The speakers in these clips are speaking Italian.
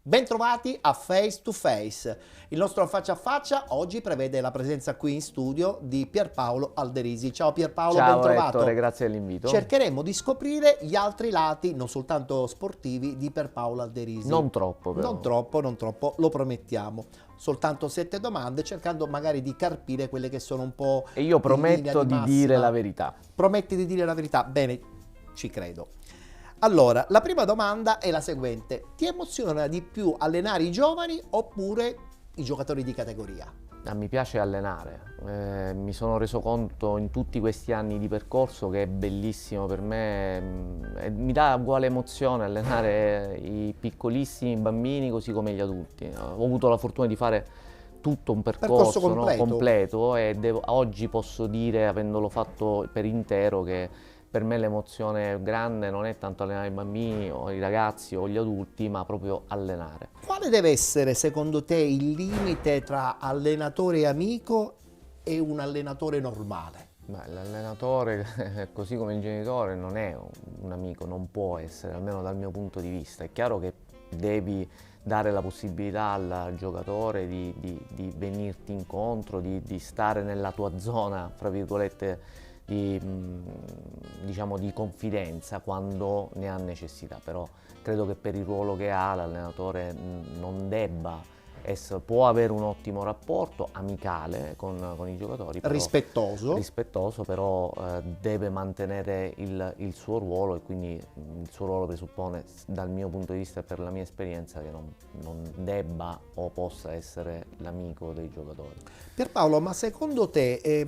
Bentrovati a Face to Face. Il nostro faccia a faccia oggi prevede la presenza qui in studio di Pierpaolo Alderisi. Ciao Pierpaolo, Ciao bentrovato. Ettore, grazie dell'invito. Cercheremo di scoprire gli altri lati, non soltanto sportivi, di Pierpaolo Alderisi. Non troppo però. Non troppo, lo promettiamo. Soltanto 7 domande, cercando magari di carpire quelle che sono un po'... E io prometto in linea di dire la verità. Prometti di dire la verità? Bene, ci credo. Allora, la prima domanda è la seguente. Ti emoziona di più allenare i giovani oppure i giocatori di categoria? Mi piace allenare, mi sono reso conto in tutti questi anni di percorso che è bellissimo per me, mi dà uguale emozione allenare i piccolissimi bambini così come gli adulti. Ho avuto la fortuna di fare tutto un percorso completo. Completo e oggi posso dire, avendolo fatto per intero, che per me l'emozione grande non è tanto allenare i bambini o i ragazzi o gli adulti, ma proprio allenare. Quale deve essere secondo te il limite tra allenatore amico e un allenatore normale? L'allenatore, così come il genitore, non è un amico, non può essere, almeno dal mio punto di vista. È chiaro che devi dare la possibilità al giocatore di venirti incontro, di stare nella tua zona, fra virgolette, diciamo di confidenza quando ne ha necessità, però credo che per il ruolo che ha l'allenatore non debba può avere un ottimo rapporto amicale con i giocatori, però, rispettoso, però deve mantenere il suo ruolo, e quindi il suo ruolo presuppone, dal mio punto di vista e per la mia esperienza, che non debba o possa essere l'amico dei giocatori. Pierpaolo, ma secondo te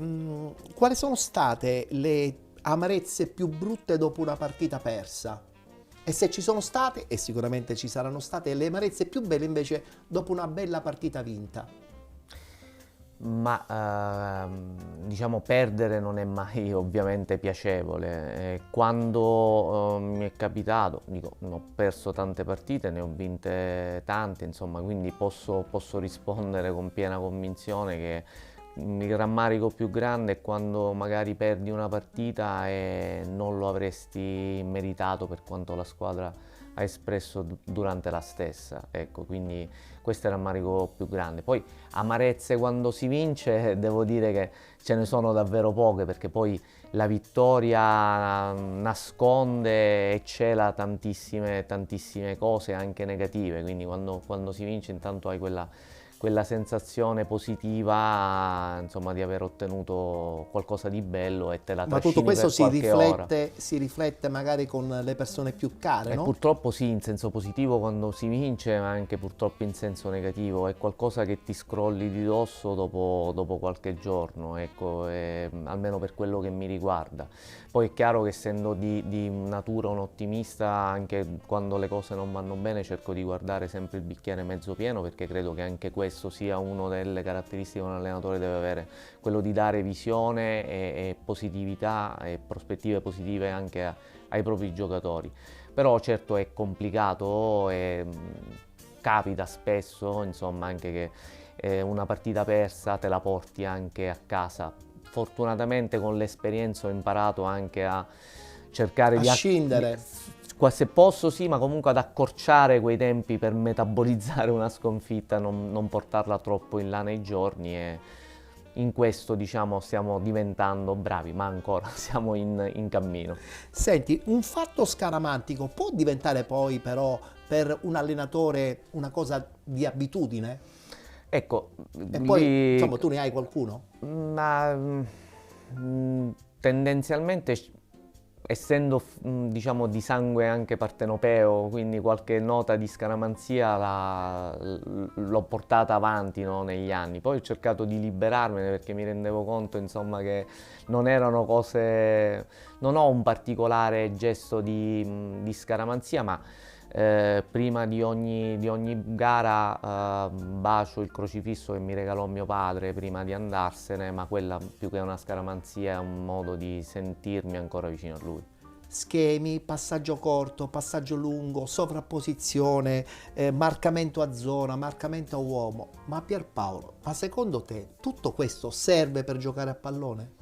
quali sono state le amarezze più brutte dopo una partita persa? E se ci sono state, e sicuramente ci saranno state, le amarezze più belle invece dopo una bella partita vinta? Ma diciamo, perdere non è mai ovviamente piacevole. Quando mi è capitato, dico, ho perso tante partite, ne ho vinte tante, insomma, quindi posso rispondere con piena convinzione che il rammarico più grande è quando magari perdi una partita e non lo avresti meritato per quanto la squadra ha espresso durante la stessa. Ecco, quindi questo è il rammarico più grande. Poi amarezze quando si vince, devo dire che ce ne sono davvero poche, perché poi la vittoria nasconde e cela tantissime cose anche negative, quindi quando si vince intanto hai quella sensazione positiva, insomma, di aver ottenuto qualcosa di bello e te la trascini. Ma tutto questo per qualche ora. si riflette magari con le persone più care, no? Purtroppo sì, in senso positivo quando si vince, ma anche purtroppo in senso negativo. È qualcosa che ti scrolli di dosso dopo qualche giorno, ecco, almeno per quello che mi riguarda. Poi è chiaro che, essendo di natura un ottimista, anche quando le cose non vanno bene cerco di guardare sempre il bicchiere mezzo pieno, perché credo che anche questo sia una delle caratteristiche che un allenatore deve avere, quello di dare visione e positività e prospettive positive anche ai propri giocatori. Però certo è complicato e capita spesso, insomma, anche che una partita persa te la porti anche a casa. Fortunatamente con l'esperienza ho imparato anche a cercare di scindere. Se posso sì, ma comunque ad accorciare quei tempi per metabolizzare una sconfitta, non portarla troppo in là nei giorni, e in questo, diciamo, stiamo diventando bravi, ma ancora siamo in cammino. Senti, un fatto scaramantico può diventare poi però per un allenatore una cosa di abitudine? Ecco, E poi, insomma, tu ne hai qualcuno? Ma tendenzialmente, essendo diciamo di sangue anche partenopeo, quindi qualche nota di scaramanzia l'ho portata avanti, no, negli anni. Poi ho cercato di liberarmene, perché mi rendevo conto, insomma, che non erano cose, non ho un particolare gesto di scaramanzia, ma prima di ogni gara bacio il crocifisso che mi regalò mio padre prima di andarsene, ma quella, più che una scaramanzia, è un modo di sentirmi ancora vicino a lui. Schemi, passaggio corto, passaggio lungo, sovrapposizione, marcamento a zona, marcamento a uomo. Ma Pierpaolo, ma secondo te tutto questo serve per giocare a pallone?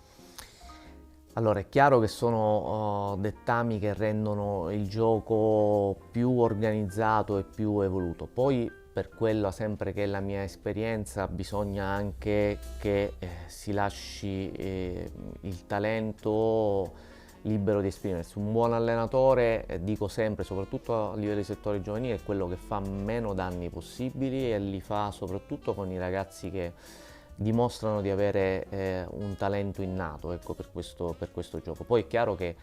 Allora, è chiaro che sono dettami che rendono il gioco più organizzato e più evoluto. Poi, per quella sempre che è la mia esperienza, bisogna anche che si lasci il talento libero di esprimersi. Un buon allenatore, dico sempre, soprattutto a livello di settore giovanile, è quello che fa meno danni possibili e li fa soprattutto con i ragazzi che dimostrano di avere un talento innato, ecco, per questo gioco. Poi è chiaro che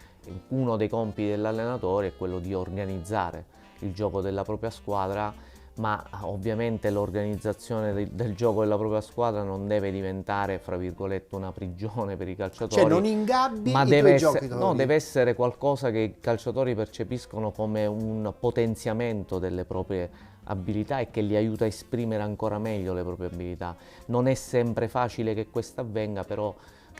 uno dei compiti dell'allenatore è quello di organizzare il gioco della propria squadra, ma ovviamente l'organizzazione del gioco della propria squadra non deve diventare, fra virgolette, una prigione per i calciatori. Cioè non ingabbi ma i deve tuoi essere, giocatori. no, deve essere qualcosa che i calciatori percepiscono come un potenziamento delle proprie abilità e che li aiuta a esprimere ancora meglio le proprie abilità. Non è sempre facile che questo avvenga, però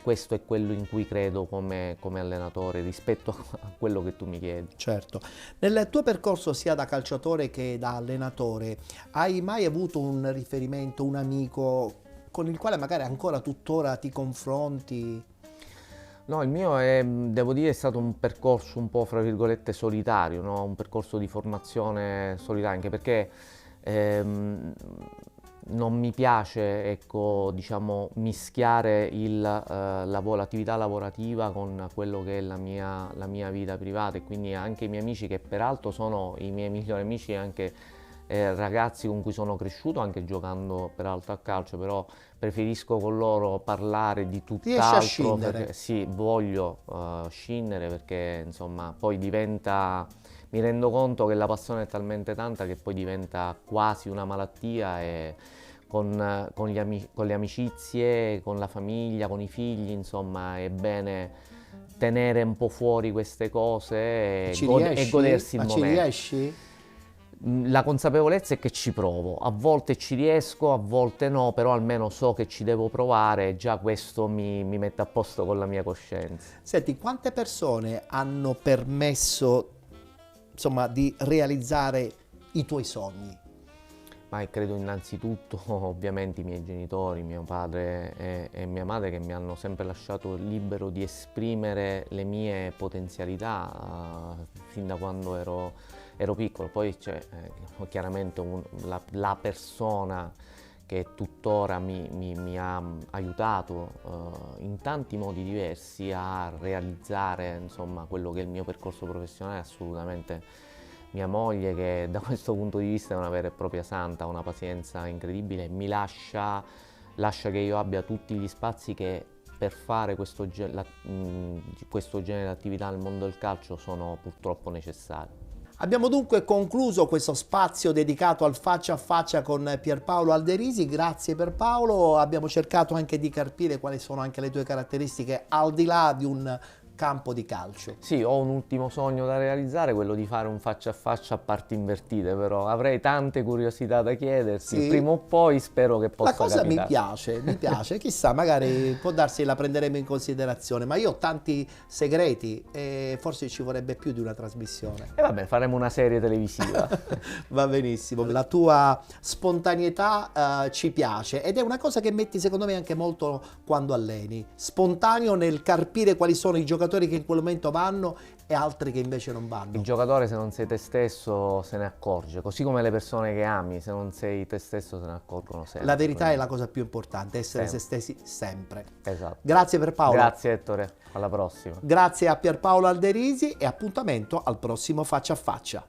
questo è quello in cui credo come allenatore rispetto a quello che tu mi chiedi. Certo. Nel tuo percorso sia da calciatore che da allenatore, hai mai avuto un riferimento, un amico con il quale magari ancora tuttora ti confronti? No, il mio devo dire, è stato un percorso un po', fra virgolette, solitario, no? Un percorso di formazione solitario, anche perché non mi piace, ecco, diciamo, mischiare l'attività lavorativa con quello che è la mia vita privata, e quindi anche i miei amici, che peraltro sono i miei migliori amici, anche ragazzi con cui sono cresciuto anche giocando peraltro a calcio, però preferisco con loro parlare di Riesci a tutt'altro, scindere? perché sì, voglio scindere, perché insomma poi diventa, mi rendo conto che la passione è talmente tanta che poi diventa quasi una malattia, e con le amicizie, con la famiglia, con i figli, insomma è bene tenere un po' fuori queste cose e, Ci e riesci? godersi il Ma ci momento. riesci? La consapevolezza è che ci provo, a volte ci riesco, a volte no, però almeno so che ci devo provare e già questo mi mette a posto con la mia coscienza. Senti, quante persone hanno permesso, insomma, di realizzare i tuoi sogni? Ma credo innanzitutto ovviamente i miei genitori, mio padre e mia madre, che mi hanno sempre lasciato libero di esprimere le mie potenzialità fin da quando ero piccolo. Poi c'è chiaramente la persona che tuttora mi ha aiutato in tanti modi diversi a realizzare, insomma, quello che è il mio percorso professionale, assolutamente mia moglie, che da questo punto di vista è una vera e propria santa, ha una pazienza incredibile, lascia che io abbia tutti gli spazi che per fare questo genere di attività nel mondo del calcio sono purtroppo necessari. Abbiamo dunque concluso questo spazio dedicato al faccia a faccia con Pierpaolo Alderisi. Grazie Pierpaolo, abbiamo cercato anche di capire quali sono anche le tue caratteristiche al di là di un campo di calcio. Sì, ho un ultimo sogno da realizzare, quello di fare un faccia a faccia a parti invertite, però avrei tante curiosità da chiedersi, Sì. prima o poi spero che possa La cosa capitare. mi piace, chissà, magari può darsi la prenderemo in considerazione, ma io ho tanti segreti e forse ci vorrebbe più di una trasmissione. E vabbè, faremo una serie televisiva. Va benissimo, la tua spontaneità ci piace ed è una cosa che metti secondo me anche molto quando alleni, spontaneo nel carpire quali sono i giocatori che in quel momento vanno e altri che invece non vanno. Il giocatore, se non sei te stesso, se ne accorge, così come le persone che ami, se non sei te stesso se ne accorgono sempre. La verità è la cosa più importante, essere Sempre. se stessi sempre. Esatto. Grazie per Paolo. Grazie Ettore, alla prossima. Grazie a Pierpaolo Alderisi e appuntamento al prossimo Faccia a Faccia.